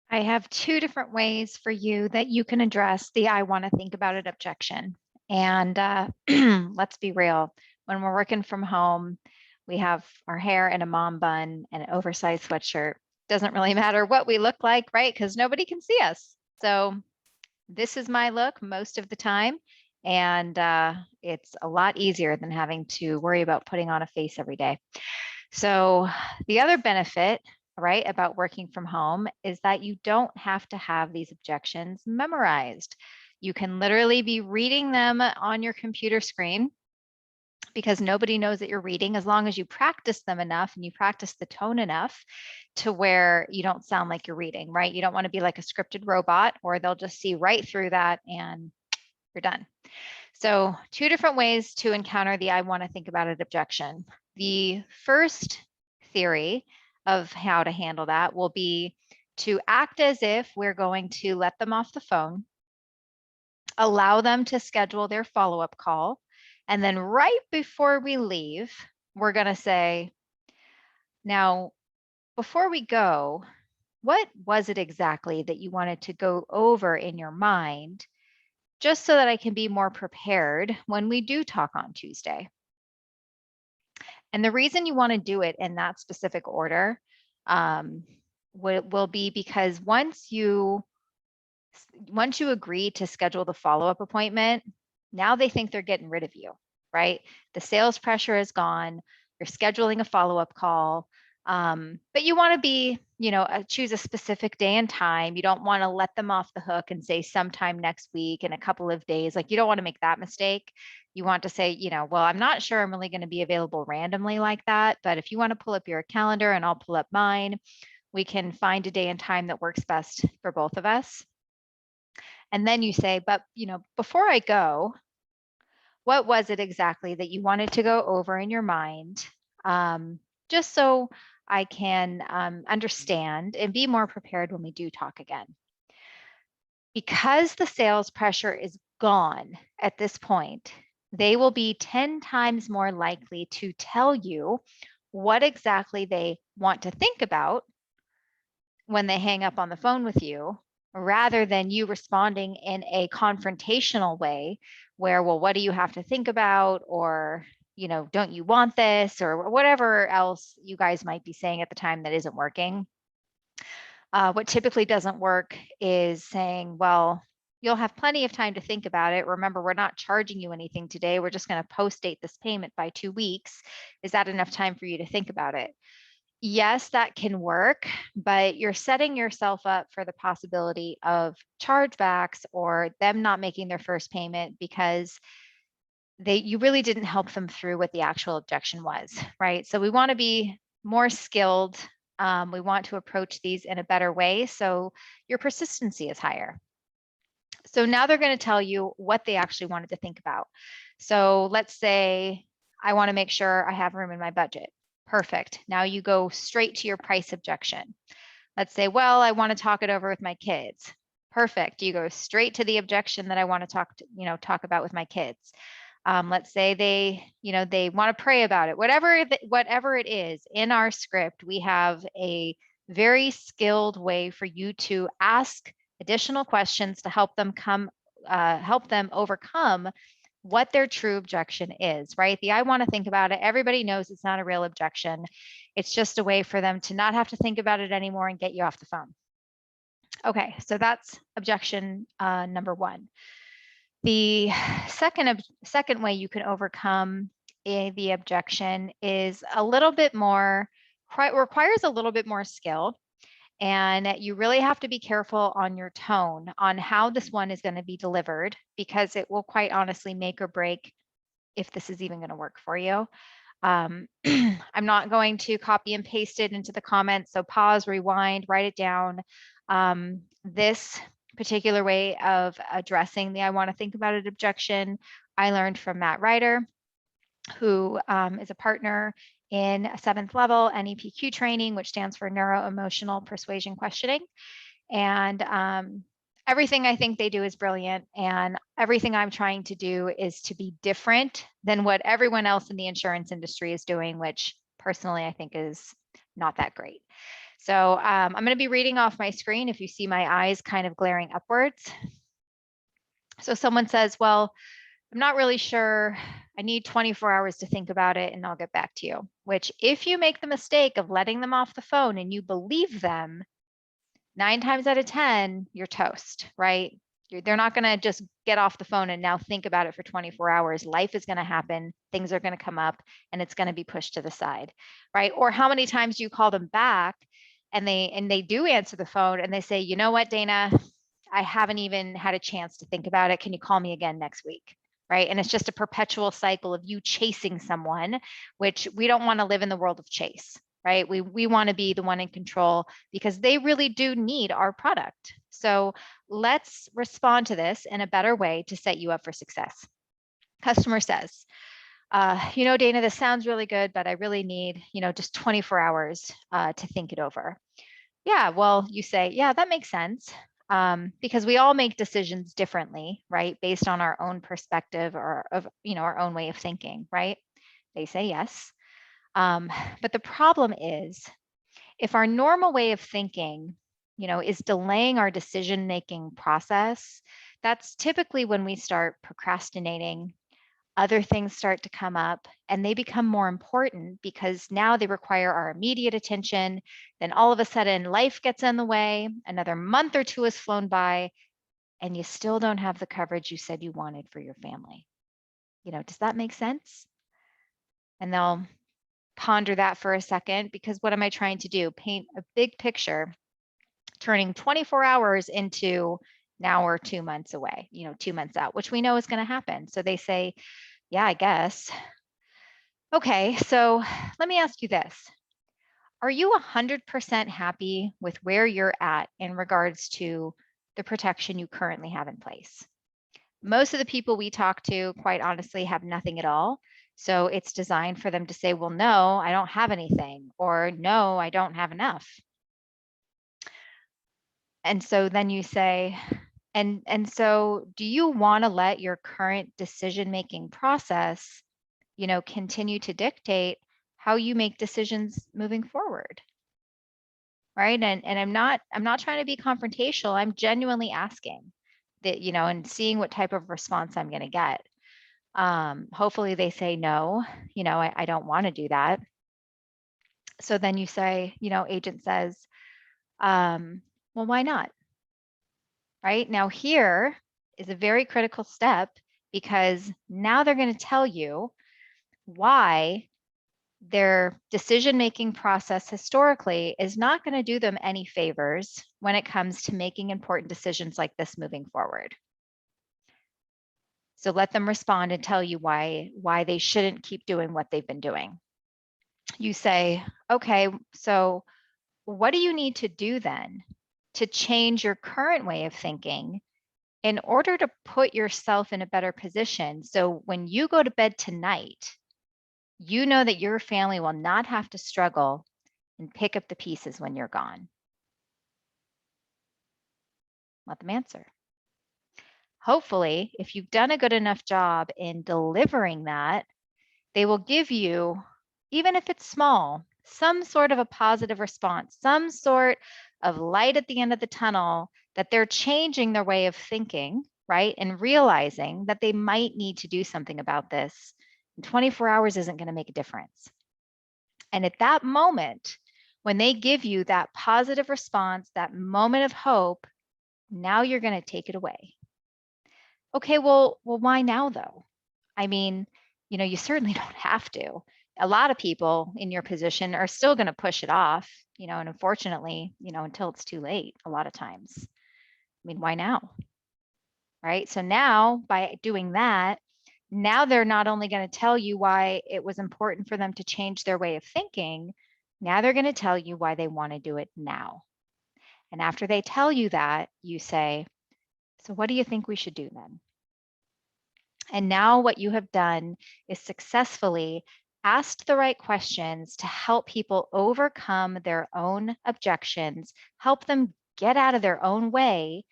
I have two different ways for you that you can address the I want to think about it objection. And let's be real, when we're working from home, we have our hair in a mom bun and an oversized sweatshirt. Doesn't really matter what we look like, right? Because nobody can see us. So this is my look most of the time. And it's a lot easier than having to worry about putting on a face every day. So the other benefit, right, about working from home is that you don't have to have these objections memorized. You can literally be reading them on your computer screen because nobody knows that you're reading as long as you practice them enough and you practice the tone enough to where you don't sound like you're reading, right? You don't want to be like a scripted robot or they'll just see right through that and you're done. So two different ways to encounter the I want to think about it objection. The first theory of how to handle that will be to act as if we're going to let them off the phone, allow them to schedule their follow-up call, and then right before we leave, we're going to say, now, before we go, what was it exactly that you wanted to go over in your mind just so that I can be more prepared when we do talk on Tuesday? And the reason you want to do it in that specific order um, will be because once you agree to schedule the follow-up appointment, now they think they're getting rid of you, right? The sales pressure is gone. You're scheduling a follow-up call. But you want to be, choose a specific day and time. You don't want to let them off the hook and say sometime next week in a couple of days. Like, you don't want to make that mistake. You want to say, well, I'm not sure I'm really going to be available randomly like that. But if you want to pull up your calendar and I'll pull up mine, we can find a day and time that works best for both of us. And then you say, but before I go, what was it exactly that you wanted to go over in your mind? Just so I can understand and be more prepared when we do talk again. Because the sales pressure is gone at this point, they will be 10 times more likely to tell you what exactly they want to think about when they hang up on the phone with you, rather than you responding in a confrontational way where, well, what do you have to think about? Or, don't you want this? Or whatever else you guys might be saying at the time that isn't working. What typically doesn't work is saying, well, you'll have plenty of time to think about it. Remember, we're not charging you anything today. We're just going to post date this payment by 2 weeks. Is that enough time for you to think about it? Yes, that can work, but you're setting yourself up for the possibility of chargebacks or them not making their first payment because you really didn't help them through what the actual objection was, right? So we want to be more skilled. We want to approach these in a better way so your persistency is higher. So now they're going to tell you what they actually wanted to think about. So let's say I want to make sure I have room in my budget. Perfect. Now you go straight to your price objection. Let's say, well, I want to talk it over with my kids. Perfect. You go straight to the objection that I want to talk about with my kids. Let's say they want to pray about it. Whatever it is in our script, we have a very skilled way for you to ask additional questions to help them overcome what their true objection is, right? I want to think about it. Everybody knows it's not a real objection. It's just a way for them to not have to think about it anymore and get you off the phone. Okay, so that's objection number one. The second way you can overcome the objection is a little bit more, requires a little bit more skill. And you really have to be careful on your tone, on how this one is going to be delivered, because it will quite honestly make or break if this is even going to work for you. I'm not going to copy and paste it into the comments. So pause, rewind, write it down. This particular way of addressing the I want to think about it objection, I learned from Matt Ryder, who is a partner in a 7th level NEPQ training, which stands for Neuro Emotional Persuasion Questioning. And everything I think they do is brilliant. And everything I'm trying to do is to be different than what everyone else in the insurance industry is doing, which personally I think is not that great. So I'm going to be reading off my screen if you see my eyes kind of glaring upwards. So someone says, well, I'm not really sure. I need 24 hours to think about it and I'll get back to you. Which, if you make the mistake of letting them off the phone and you believe them, 9 times out of 10, you're toast, right? They're not going to just get off the phone and now think about it for 24 hours. Life is going to happen. Things are going to come up and it's going to be pushed to the side, right? Or how many times do you call them back and they do answer the phone and they say, you know what, Dana, I haven't even had a chance to think about it. Can you call me again next week? Right. And it's just a perpetual cycle of you chasing someone, which we don't want to live in the world of chase, right? We want to be the one in control because they really do need our product. So let's respond to this in a better way to set you up for success. Customer says, you know, Dana, this sounds really good, but I really need, just 24 hours to think it over. Yeah, well, you say, yeah, that makes sense. Because we all make decisions differently, right? Based on our own perspective or of, our own way of thinking, right? They say yes. But the problem is if our normal way of thinking, is delaying our decision-making process, that's typically when we start procrastinating. Other things start to come up and they become more important because now they require our immediate attention. Then all of a sudden life gets in the way, another month or two has flown by and you still don't have the coverage you said you wanted for your family. Does that make sense? And they'll ponder that for a second because what am I trying to do? Paint a big picture, turning 24 hours into now we're 2 months away, 2 months out, which we know is going to happen. So they say, yeah, I guess. Okay, so let me ask you this. Are you 100% happy with where you're at in regards to the protection you currently have in place? Most of the people we talk to, quite honestly, have nothing at all. So it's designed for them to say, well, no, I don't have anything, or no, I don't have enough. And so then you say, and so do you want to let your current decision-making process continue to dictate how you make decisions moving forward, right? And I'm not trying to be confrontational. I'm genuinely asking that, and seeing what type of response I'm going to get. Hopefully they say no, I don't want to do that. So then you say, agent says, well, why not? Right now, here is a very critical step because now they're going to tell you why their decision-making process historically is not going to do them any favors when it comes to making important decisions like this moving forward. So let them respond and tell you why they shouldn't keep doing what they've been doing. You say, okay, so what do you need to do then to change your current way of thinking in order to put yourself in a better position? So when you go to bed tonight, you know that your family will not have to struggle and pick up the pieces when you're gone. Let them answer. Hopefully, if you've done a good enough job in delivering that, they will give you, even if it's small, some sort of a positive response, some sort of light at the end of the tunnel that they're changing their way of thinking, right? And realizing that they might need to do something about this. And 24 hours isn't going to make a difference. And at that moment, when they give you that positive response, that moment of hope, now you're going to take it away. Okay, well, why now though? I mean, you certainly don't have to. A lot of people in your position are still going to push it off, and unfortunately, until it's too late a lot of times. I mean, why now? Right? So now by doing that, now they're not only going to tell you why it was important for them to change their way of thinking, now they're going to tell you why they want to do it now. And after they tell you that, you say, so what do you think we should do then? And now what you have done is successfully asked the right questions to help people overcome their own objections, help them get out of their own way,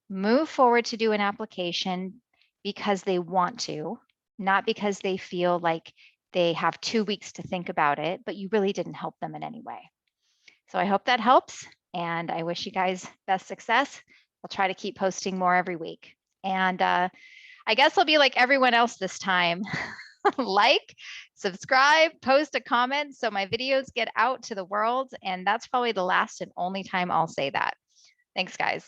move forward to do an application because they want to, not because they feel like they have 2 weeks to think about it, but you really didn't help them in any way. So I hope that helps, and I wish you guys best success. I'll try to keep posting more every week. And I guess I'll be like everyone else this time. Like, subscribe, post a comment so my videos get out to the world. And that's probably the last and only time I'll say that. Thanks, guys.